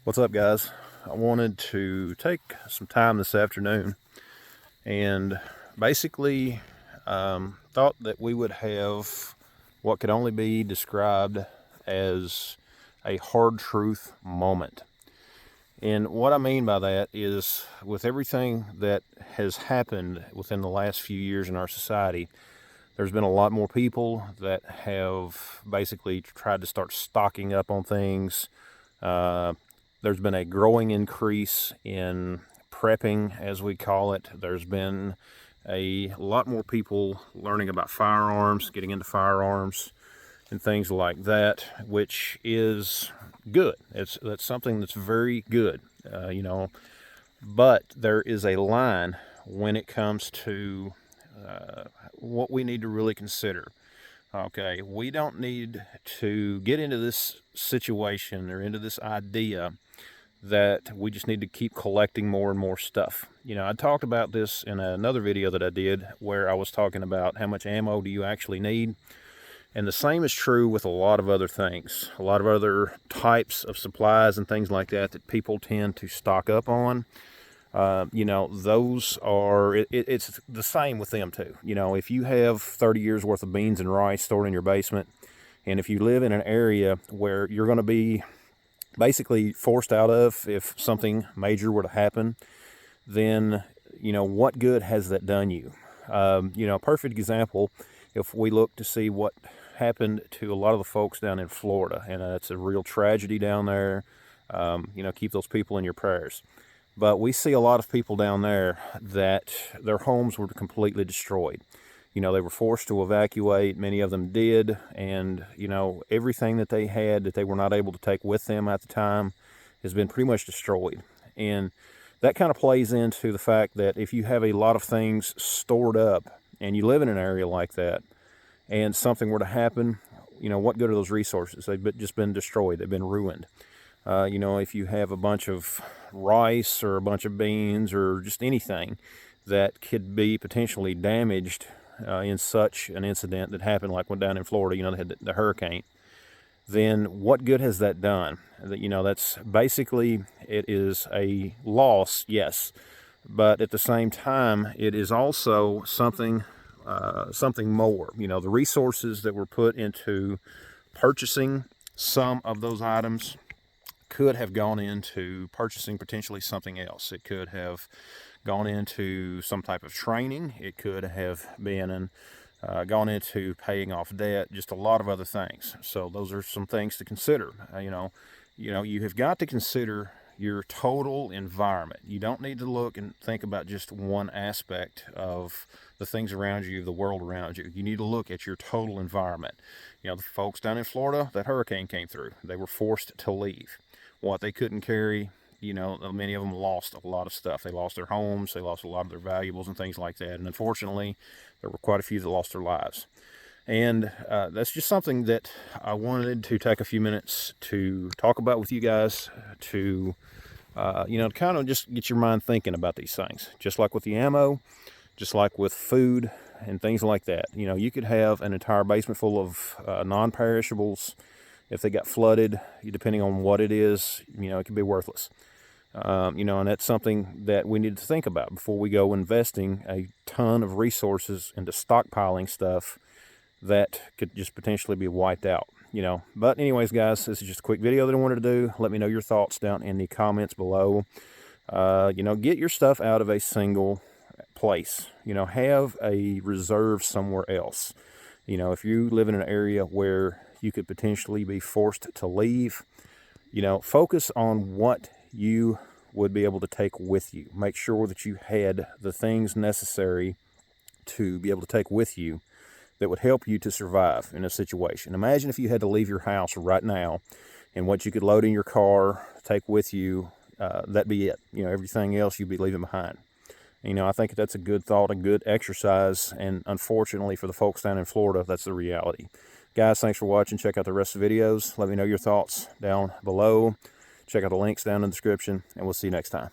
What's up, guys? I wanted to take some time this afternoon and basically thought that we would have what could only be described as a hard truth moment. And what I mean by that is, with everything that has happened within the last few years in our society, there's been a lot more people that have basically tried to start stocking up on things. There's been a growing increase in prepping, as we call it. There's been a lot more people learning about firearms, getting into firearms and things like that, which is good. That's something that's very good, but there is a line when it comes to what we need to really consider. Okay, we don't need to get into this situation or into this idea that we just need to keep collecting more and more stuff. I talked about this in another video that I did where I was talking about how much ammo do you actually need. And the same is true with a lot of other things, a lot of other types of supplies and things like that people tend to stock up on. Those are, it's the same with them too. If you have 30 years worth of beans and rice stored in your basement, and if you live in an area where you're going to be basically forced out of if something major were to happen, then, what good has that done you? A perfect example, if we look to see what happened to a lot of the folks down in Florida, and it's a real tragedy down there. Keep those people in your prayers. But we see a lot of people down there that their homes were completely destroyed. They were forced to evacuate. Many of them did. And, everything that they had that they were not able to take with them at the time has been pretty much destroyed. And that kind of plays into the fact that if you have a lot of things stored up and you live in an area like that and something were to happen, what good are those resources? They've just been destroyed. They've been ruined. If you have a bunch of rice or a bunch of beans or just anything that could be potentially damaged in such an incident that happened, like one down in Florida, they had the hurricane, then what good has that done? That's basically, it is a loss, yes, but at the same time, it is also something more. The resources that were put into purchasing some of those items could have gone into purchasing potentially something else. It could have gone into some type of training. It could have been gone into paying off debt, just a lot of other things. So those are some things to consider. You have got to consider your total environment. You don't need to look and think about just one aspect of the things around you, the world around you. You need to look at your total environment. The folks down in Florida, that hurricane came through. They were forced to leave. What they couldn't carry, many of them lost a lot of stuff. They lost their homes, they lost a lot of their valuables and things like that. And unfortunately, there were quite a few that lost their lives. And that's just something that I wanted to take a few minutes to talk about with you guys, to kind of just get your mind thinking about these things. Just like with the ammo, just like with food and things like that. You could have an entire basement full of non-perishables. If they got flooded, depending on what it is, it could be worthless. And that's something that we need to think about before we go investing a ton of resources into stockpiling stuff that could just potentially be wiped out. But anyways, guys, this is just a quick video that I wanted to do. Let me know your thoughts down in the comments below. Get your stuff out of a single place. Have a reserve somewhere else. If you live in an area where you could potentially be forced to leave, focus on what you would be able to take with you. Make sure that you had the things necessary to be able to take with you that would help you to survive in a situation. Imagine if you had to leave your house right now, and what you could load in your car, take with you, that'd be it. Everything else you'd be leaving behind. I think that's a good thought, a good exercise, and unfortunately for the folks down in Florida, that's the reality. Guys, thanks for watching. Check out the rest of the videos. Let me know your thoughts down below. Check out the links down in the description, and we'll see you next time.